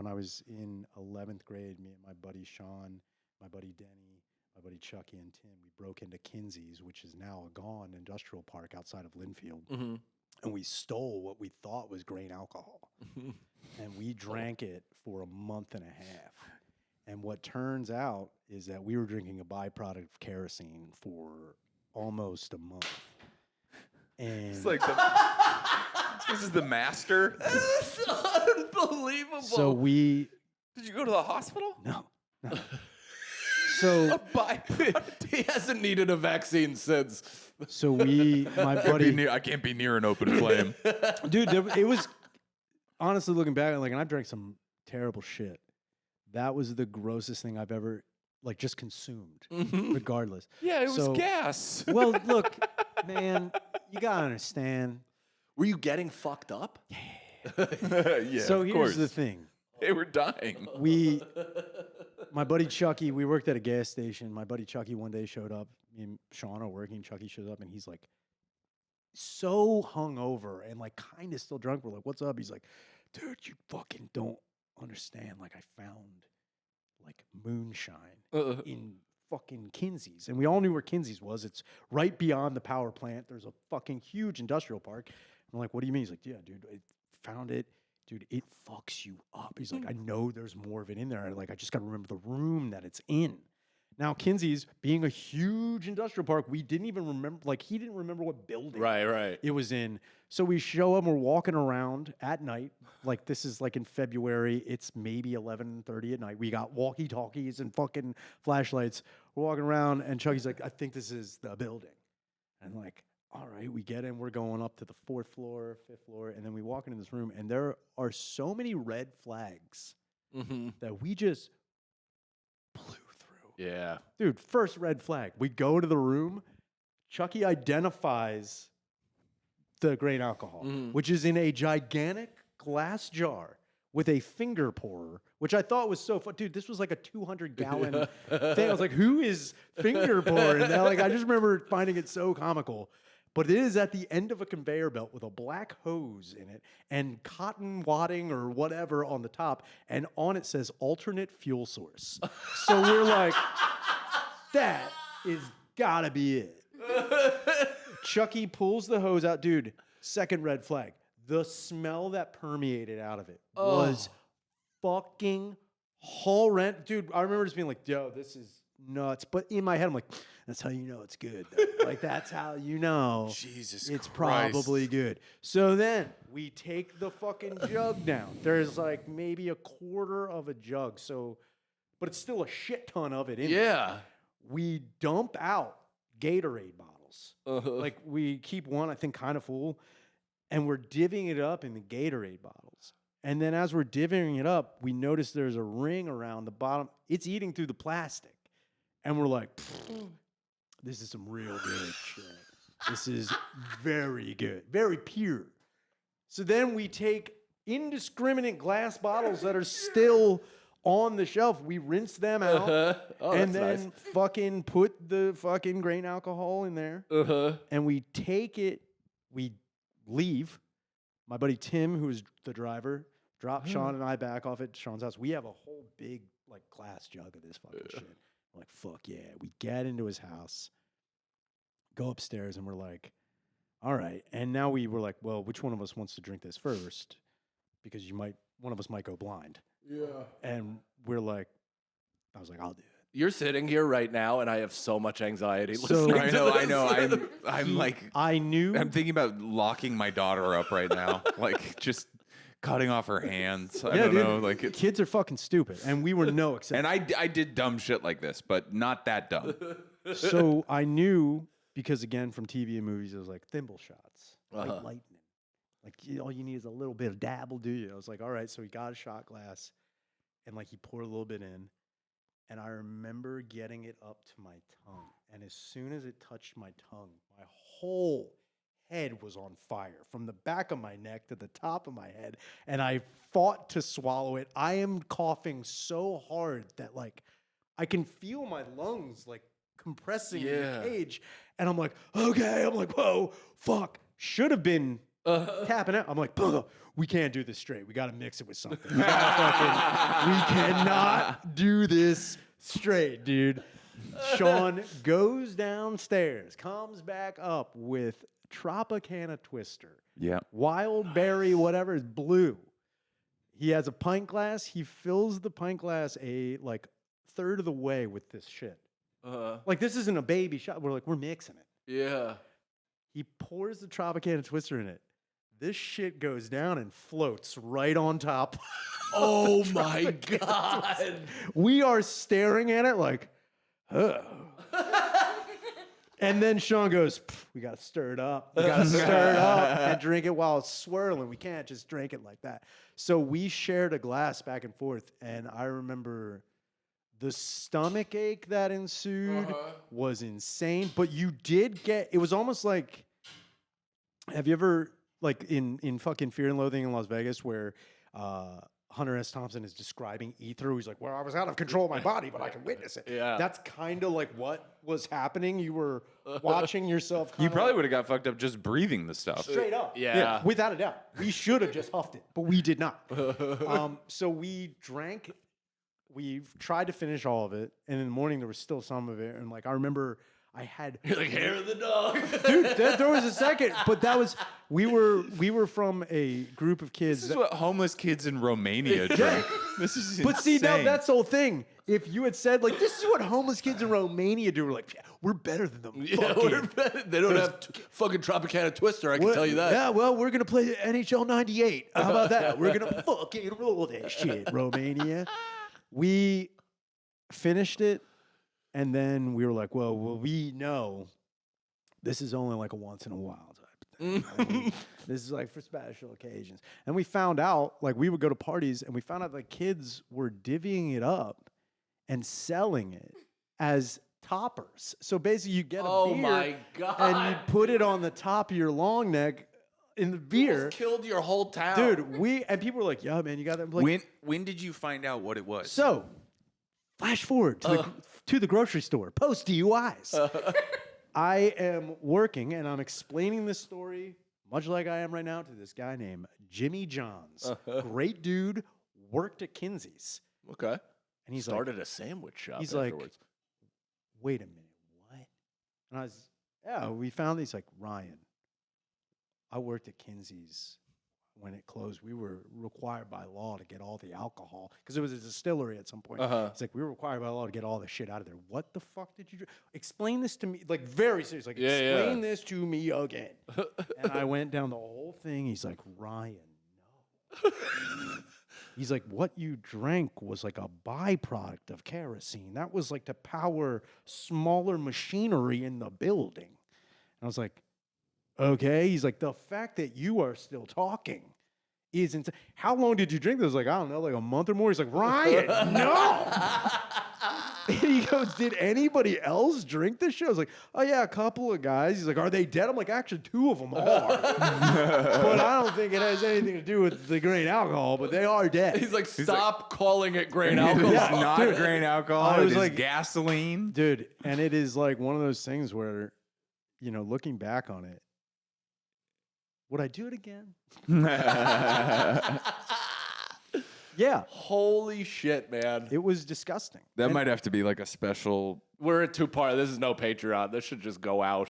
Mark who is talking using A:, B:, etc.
A: when I was in 11th grade, me and my buddy Sean, my buddy Denny, my buddy Chucky, and Tim, we broke into Kinsey's, which is now a gone industrial park outside of Linfield. And we stole what we thought was grain alcohol. And we drank it for a month and a half. And what turns out is that we were drinking a byproduct of kerosene for almost a month. And
B: It's like this is the master.
C: This is unbelievable.
A: so we...
B: Did you go to the hospital?
A: No. So...
C: He hasn't needed a vaccine since.
A: So my buddy...
B: I can't be near an open flame.
A: Dude, it was... Honestly, looking back, like, and I've drank some terrible shit. That was the grossest thing I've ever, like, just consumed, regardless.
B: Yeah, it was gas.
A: Well, look, man, you gotta understand.
C: Were you getting fucked up?
B: Yeah,
A: So
B: of
A: here's
B: course.
A: the thing.
B: They were dying.
A: My buddy Chucky, we worked at a gas station. My buddy Chucky one day showed up. Me and Sean are working. Chucky shows up, and he's like, so hungover and like kind of still drunk. We're like, what's up? He's like, dude, you fucking don't understand. Like, I found like moonshine in fucking Kinsey's. And we all knew where Kinsey's was. It's right beyond the power plant. There's a fucking huge industrial park. I'm like, what do you mean? He's like, yeah, dude, I found it. Dude, it fucks you up. He's like, I know there's more of it in there. Like, I just got to remember the room that it's in. Now, Kinsey's, being a huge industrial park, we didn't even remember, like, he didn't remember what building it was in. So we show up, we're walking around at night. Like, this is like in February. It's maybe 11:30 at night. We got walkie-talkies and fucking flashlights. We're walking around, and Chucky's like, I think this is the building. And I'm like, all right, we get in. We're going up to the 4th floor, 5th floor, and then we walk into this room, and there are so many red flags that we just blew through.
C: Yeah.
A: Dude, first red flag. We go to the room. Chucky identifies the grain alcohol, which is in a gigantic glass jar with a finger pourer, which I thought was so fun. Dude, this was like a 200-gallon thing. I was like, who is finger pouring? And like, I just remember finding it so comical. But it is at the end of a conveyor belt with a black hose in it and cotton wadding or whatever on the top. And on it says alternate fuel source. So we're like, that is gotta be it. Chucky pulls the hose out. Dude, second red flag. The smell that permeated out of it was fucking horrendous. Dude, I remember just being like, yo, this is nuts. But in my head, I'm like, that's how you know it's good. Like, that's how you know it's probably good. So then we take the fucking jug down. There's like maybe a quarter of a jug. So, but it's still a shit ton of it in there. We dump out Gatorade bottles. Like, we keep one, I think, kind of full. And we're divvying it up in the Gatorade bottles. And then as we're divvying it up, we notice there's a ring around the bottom. It's eating through the plastic. And we're like, this is some real good shit. This is very good, very pure. So then we take indiscriminate glass bottles that are still on the shelf. We rinse them out and then fucking put the fucking grain alcohol in there. And we take it, we leave. My buddy Tim, who's the driver, dropped Sean and I back off at Sean's house. We have a whole big like glass jug of this fucking shit. We're like, fuck yeah. We get into his house, go upstairs, and we're like, all right. And now we were like, well, which one of us wants to drink this first? Because one of us might go blind. Yeah. And we're like, I was like, I'll do it.
C: You're sitting here right now, and I have so much anxiety
A: So-
C: listening
B: I
C: to
B: know.
C: this.
B: I'm like,
A: I knew.
B: I'm thinking about locking my daughter up right now, like just cutting off her hands. I don't know, like it's,
A: kids are fucking stupid, and we were no exception.
B: and I did dumb shit like this, but not that dumb.
A: So I knew, because again, from TV and movies, it was like thimble shots, like lightning. Like, all you need is a little bit of dab will do you. I was like, all right. So he got a shot glass, and like he poured a little bit in. And I remember getting it up to my tongue. And as soon as it touched my tongue, my whole head was on fire from the back of my neck to the top of my head. And I fought to swallow it. I am coughing so hard that like I can feel my lungs like compressing in the cage. And I'm like, okay. I'm like, whoa, fuck. Should have been tapping out. I'm like, we can't do this straight. We got to mix it with something. We cannot do this straight, dude. Sean goes downstairs, comes back up with Tropicana Twister.
B: Yeah.
A: Wild berry, whatever is blue. He has a pint glass. He fills the pint glass like third of the way with this shit. Like this isn't a baby shot. We're mixing it.
C: Yeah.
A: He pours the Tropicana Twister in it. This shit goes down and floats right on top.
C: Oh my God.
A: We are staring at it like, oh. And then Sean goes, we got to stir it up. We got to stir it up and drink it while it's swirling. We can't just drink it like that. So we shared a glass back and forth. And I remember the stomach ache that ensued was insane. But you did it was almost like, have you ever, like in fucking Fear and Loathing in Las Vegas where Hunter S. Thompson is describing ether. He's like, well, I was out of control of my body, but I can witness it.
C: Yeah.
A: That's kind of like what was happening. You were watching yourself.
B: You probably would have got fucked up just breathing the stuff.
A: Straight up.
C: Yeah.
A: Without a doubt. We should have just huffed it, but we did not. So we drank. We tried to finish all of it. And in the morning, there was still some of it. And like, I remember I had
C: You're like hair of the dog.
A: dude, there was a second, but that was we were from a group of kids.
B: This is what homeless kids in Romania drink. This is
A: But see, now
B: insane.
A: that's the whole thing. If you had said like, this is what homeless kids in Romania do, we're like, yeah, we're better than them.
C: Yeah, they don't have fucking Tropicana Twister. I can tell you that.
A: Yeah, well, we're gonna play NHL '98. How about that? We're gonna fucking roll that shit, Romania. We finished it. And then we were like, well, we know this is only like a once in a while type of thing. This is like for special occasions. And we found out, like we would go to parties and we found out that kids were divvying it up and selling it as toppers. So basically you get a
C: Oh
A: beer
C: my God.
A: and you put it on the top of your long neck in the beer.
C: Almost killed your whole town.
A: Dude, and people were like, yeah, man, you got that. Like,
B: when did you find out what it was?
A: so flash forward to the grocery store, post DUIs. I am working and I'm explaining this story, much like I am right now, to this guy named Jimmy Johns. Great dude, worked at Kinsey's.
C: Okay.
A: And he's
C: Started a sandwich shop
A: he's
C: afterwards.
A: like, wait a minute, what? And I was, yeah, we found these like, Ryan, I worked at Kinsey's. When it closed, we were required by law to get all the alcohol because it was a distillery at some point. It's like we were required by law to get all the shit out of there. What the fuck did you do? Explain this to me, like very serious. Like explain this to me again. And I went down the whole thing. He's like, Ryan, no. He's like, what you drank was like a byproduct of kerosene. That was like to power smaller machinery in the building. And I was like, okay. He's like, the fact that you are still talking is insane. How long did you drink this? I was like, I don't know, like a month or more. He's like, Ryan, no. And he goes, did anybody else drink this shit? I was like, oh yeah, a couple of guys. He's like, are they dead? I'm like, actually, 2 of them are. But I don't think it has anything to do with the grain alcohol, but they are dead.
C: He's like, stop calling it grain alcohol.
B: It's not grain alcohol.
A: I
B: It
A: was
B: is
A: like-
B: gasoline.
A: Dude, and it is like one of those things where, you know, looking back on it, would I do it again? Yeah.
C: Holy shit, man.
A: It was disgusting.
B: That might have to be like a special.
C: We're at 2 parts. This is no Patreon. This should just go out.